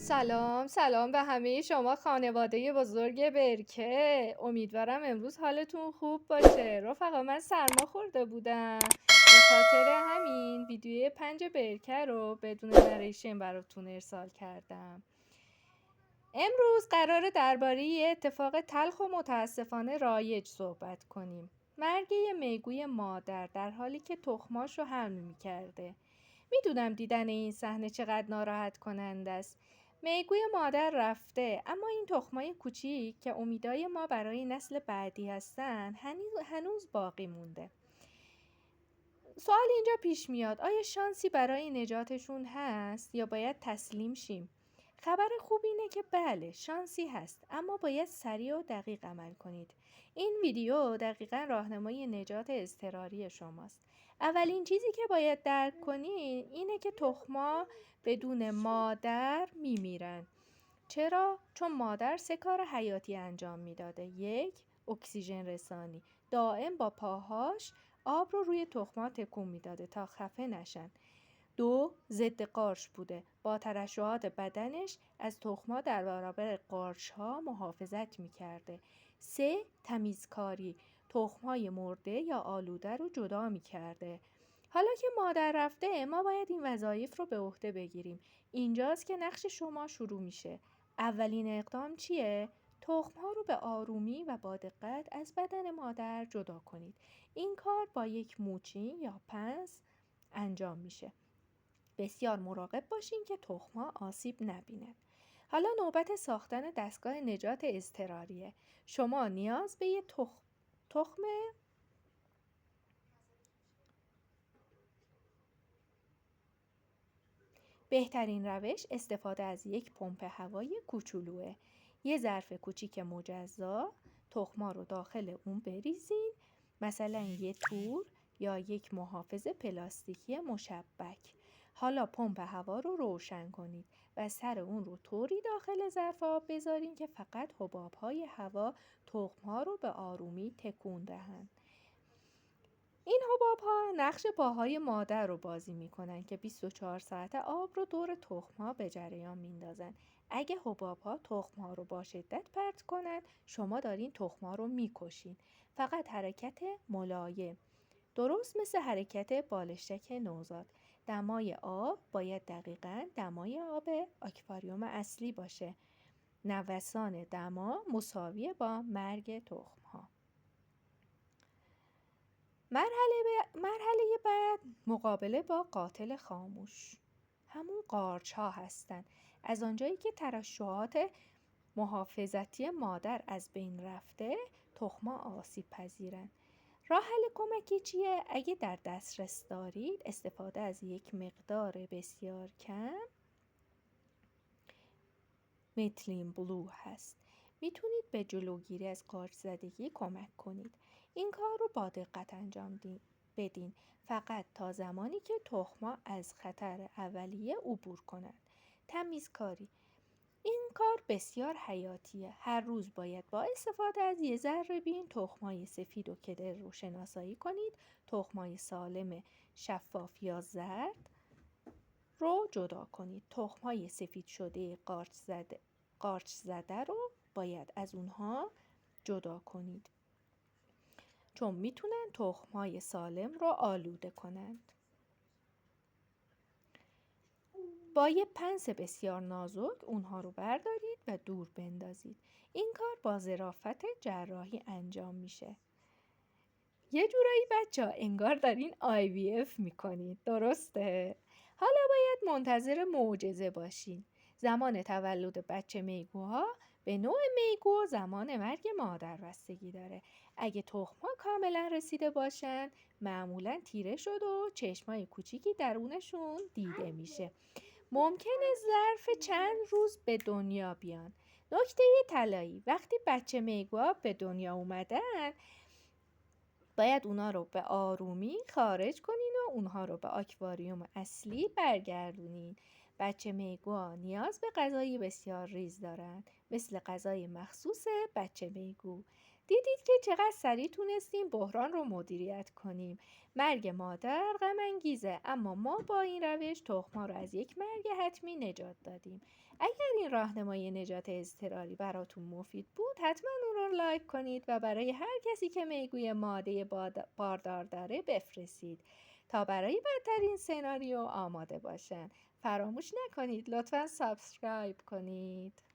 سلام به همه شما خانواده بزرگ برکه. امیدوارم امروز حالتون خوب باشه. رفقا، من سرما خورده بودم، به خاطر همین ویدیوی 5 برکه رو بدون نریشن براتون ارسال کردم. امروز قراره درباره یه اتفاق تلخ و متاسفانه رایج صحبت کنیم. مرگ یه میگوی مادر در حالی که تخماش رو حمل می‌کرده. میدونم دیدن این صحنه چقدر ناراحت کننده است. میگوی مادر رفته، اما این تخمای کوچیک که امیدای ما برای نسل بعدی هستن هنوز باقی مونده. سوال اینجا پیش میاد، آیا شانسی برای نجاتشون هست یا باید تسلیم شیم؟ خبر خوب اینه که بله، شانسی هست، اما باید سریع و دقیق عمل کنید. این ویدیو دقیقاً راهنمای نجات اضطراری شماست. اولین چیزی که باید درک کنید اینه که تخما بدون مادر میمیرن. چرا؟ چون مادر 3 کار حیاتی انجام میداده. 1. اکسیژن رسانی. دائم با پاهاش آب رو روی تخما تکون میداده تا خفه نشن. 2. ضد قارچ بوده. با ترشحات بدنش از تخما در برابر قارچ ها محافظت میکرده. 3. تمیزکاری. تخمهای مرده یا آلوده رو جدا میکرده. حالا که مادر رفته، ما باید این وظایف رو به عهده بگیریم. اینجاست که نقش شما شروع میشه. اولین اقدام چیه؟ تخم‌ها رو به آرومی و با دقت از بدن مادر جدا کنید. این کار با یک موچین یا پنس انجام میشه. بسیار مراقب باشین که تخم‌ها آسیب نبینن. حالا نوبت ساختن دستگاه نجات اضطراریه. شما نیاز به یه تخم بهترین روش استفاده از یک پمپ هوایی کوچولوه. یه ظرف کوچیک مجزا، تخما رو داخل اون بریزین، مثلا یه تور یا یک محافظ پلاستیکی مشبک. حالا پمپ هوا رو روشن کنید و سر اون رو طوری داخل ظرف آب بذارین که فقط حباب‌های هوا تخم‌ها رو به آرومی تکون دهند. این حباب‌ها نقش پاهای مادر رو بازی میکنن که 24 ساعت آب رو دور تخم‌ها به جریان میندازن. اگه حباب‌ها تخم‌ها رو با شدت پرت کنن، شما دارین تخم‌ها رو میکشین. فقط حرکت ملایم، درست مثل حرکت بالشتک نوزاد. دمای آب باید دقیقاً دمای آب آکواریوم اصلی باشه. نوسان دما مساویه با مرگ تخم‌ها. مرحله بعد مقابله با قاتل خاموش، همون قارچ ها هستن. از آنجایی که ترشحات محافظتی مادر از بین رفته، تخما آسیب پذیرن. راه حل کمکی چیه؟ اگه در دسترس دارید، استفاده از یک مقدار بسیار کم متیلن بلو هست. میتونید به جلوگیری از قارچ زدگی کمک کنید. این کار رو با دقت انجام بدین، فقط تا زمانی که تخم‌ها از خطر اولیه عبور کنند. تمیزکاری، این کار بسیار حیاتیه. هر روز باید با استفاده از یه ذره بین تخم‌های سفید و کدر رو شناسایی کنید. تخم‌های سالم شفاف یا زرد رو جدا کنید. تخم‌های سفید شده قارچ زده رو باید از اونها جدا کنید، چون میتونن تخم‌های سالم رو آلوده کنند. با یه پنس بسیار نازک اونها رو بردارید و دور بندازید. این کار با ظرافت جراحی انجام میشه. یه جورایی بچه‌ها انگار دارین IVF میکنید، درسته؟ حالا باید منتظر معجزه باشین. زمان تولد بچه میگوها به نوع میگو و زمان مرگ مادر بستگی داره. اگه تخم‌ها کاملا رسیده باشن، معمولا تیره شد و چشمای کوچیکی درونشون دیده میشه. ممکنه ظرف چند روز به دنیا بیان. نکته طلایی، وقتی بچه میگوها به دنیا اومدن، باید اونا رو به آرومی خارج کنین و اونها رو به آکواریوم اصلی برگردونین. بچه میگو نیاز به غذای بسیار ریز دارن، مثل غذای مخصوص بچه میگو. دیدید که چقدر سریع تونستیم بحران رو مدیریت کنیم. مرگ مادر غم انگیزه، اما ما با این روش تخم‌ها رو از یک مرگ حتمی نجات دادیم. اگر این راهنمای نجات اضطراری براتون مفید بود، حتما اون رو لایک کنید و برای هر کسی که میگوی ماده باردار داره بفرستید تا برای بدترین سناریو آماده باشن. فراموش نکنید لطفاً سابسکرایب کنید.